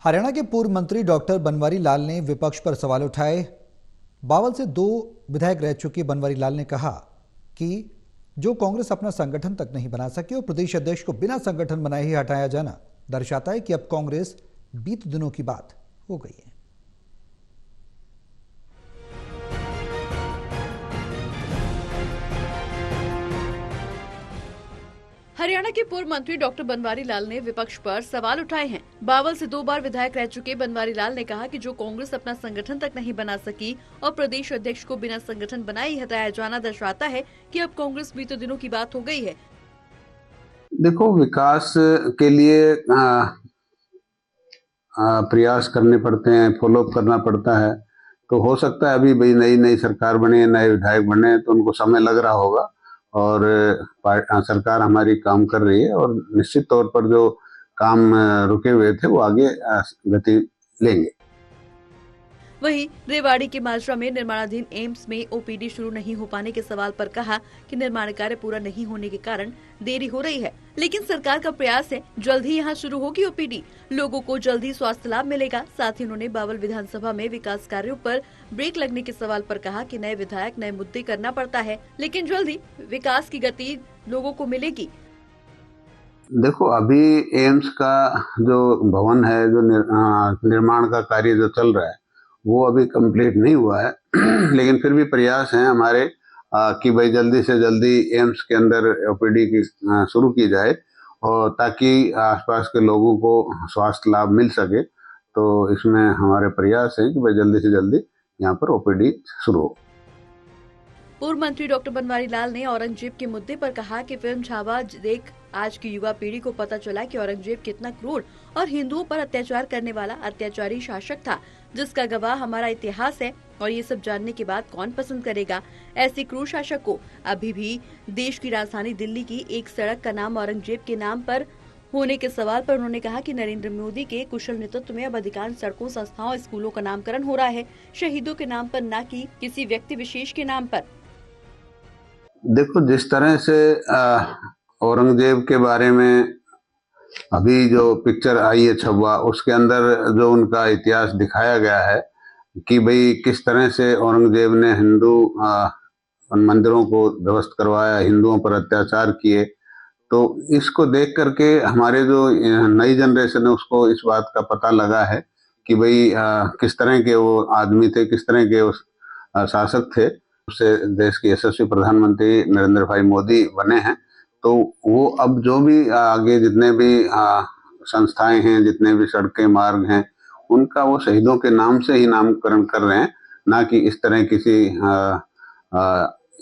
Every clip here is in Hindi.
हरियाणा के पूर्व मंत्री डॉक्टर बनवारी लाल ने विपक्ष पर सवाल उठाए। बावल से 2 विधायक रह चुके बनवारी लाल ने कहा कि जो कांग्रेस अपना संगठन तक नहीं बना सके और प्रदेश अध्यक्ष को बिना संगठन बनाए ही हटाया जाना दर्शाता है कि अब कांग्रेस बीते दिनों की बात हो गई है। हरियाणा के पूर्व मंत्री डॉक्टर बनवारी लाल ने विपक्ष पर सवाल उठाए हैं। बावल से 2 बार विधायक रह चुके बनवारी लाल ने कहा कि जो कांग्रेस अपना संगठन तक नहीं बना सकी और प्रदेश अध्यक्ष को बिना संगठन बनाए ही हटाया जाना दर्शाता है कि अब कांग्रेस बीते दिनों की बात हो गई है। देखो, विकास के लिए प्रयास करने पड़ते हैं, फॉलोअप करना पड़ता है। तो हो सकता है अभी भाई नई सरकार बने, नए विधायक बने तो उनको समय लग रहा होगा और सरकार हमारी काम कर रही है और निश्चित तौर पर जो काम रुके हुए थे वो आगे गति लेंगे। वहीं रेवाड़ी के माजरा में निर्माणाधीन एम्स में ओपीडी शुरू नहीं हो पाने के सवाल पर कहा कि निर्माण कार्य पूरा नहीं होने के कारण देरी हो रही है, लेकिन सरकार का प्रयास है जल्द ही यहां शुरू होगी ओपीडी। लोगों को जल्द ही स्वास्थ्य लाभ मिलेगा। साथ ही उन्होंने बावल विधानसभा में विकास कार्यों पर ब्रेक लगने के सवाल पर कहा कि नए विधायक नए मुद्दे करना पड़ता है, लेकिन जल्द ही विकास की गति लोगों को मिलेगी। देखो, अभी एम्स का जो भवन है, जो निर्माण का कार्य जो चल रहा है वो अभी कंप्लीट नहीं हुआ है लेकिन फिर भी प्रयास हैं हमारे कि भाई जल्दी से जल्दी एम्स के अंदर ओपीडी की शुरू की जाए और ताकि आसपास के लोगों को स्वास्थ्य लाभ मिल सके। तो इसमें हमारे प्रयास है कि भाई जल्दी से जल्दी यहाँ पर ओपीडी शुरू हो। पूर्व मंत्री डॉक्टर बनवारी लाल ने औरंगजेब के मुद्दे पर कहा कि फिल्म छावा देख आज की युवा पीढ़ी को पता चला कि औरंगजेब कितना क्रूर और हिंदुओं पर अत्याचार करने वाला अत्याचारी शासक था, जिसका गवाह हमारा इतिहास है। और ये सब जानने के बाद कौन पसंद करेगा ऐसे क्रूर शासक को। अभी भी देश की राजधानी दिल्ली की एक सड़क का नाम औरंगजेब के नाम पर होने के सवाल पर उन्होंने कहा कि नरेंद्र मोदी के कुशल नेतृत्व में अब अधिकांश सड़कों, संस्थाओं, स्कूलों का नामकरण हो रहा है शहीदों के नाम पर, न कि किसी व्यक्ति विशेष के नाम पर। देखो, जिस तरह से औरंगजेब के बारे में अभी जो पिक्चर आई है छब्बा, उसके अंदर जो उनका इतिहास दिखाया गया है कि भाई किस तरह से औरंगजेब ने हिंदू मंदिरों को ध्वस्त करवाया, हिंदुओं पर अत्याचार किए। तो इसको देख करके हमारे जो नई जनरेशन है उसको इस बात का पता लगा है कि भाई किस तरह के वो आदमी थे, किस तरह के वो शासक थे। उससे देश के यशस्वी प्रधानमंत्री नरेंद्र भाई मोदी बने हैं। तो वो अब जो भी आगे जितने भी संस्थाएं हैं, जितने भी सड़कें, मार्ग हैं, उनका वो शहीदों के नाम से ही नामकरण कर रहे हैं, ना कि इस तरह किसी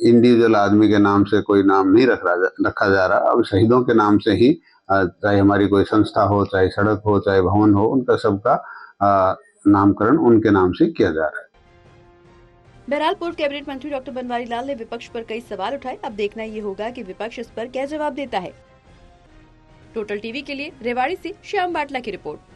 इंडिविजुअल आदमी के नाम से कोई नाम नहीं रखा जा रहा। अब शहीदों के नाम से ही चाहे हमारी कोई संस्था हो, चाहे सड़क हो, चाहे भवन हो, उनका सबका नामकरण उनके नाम से किया जा रहा है। बहरहाल पूर्व कैबिनेट मंत्री डॉक्टर बनवारी लाल ने विपक्ष पर कई सवाल उठाए। अब देखना ये होगा कि विपक्ष इस पर क्या जवाब देता है। टोटल टीवी के लिए रेवाड़ी से श्याम बाटला की रिपोर्ट।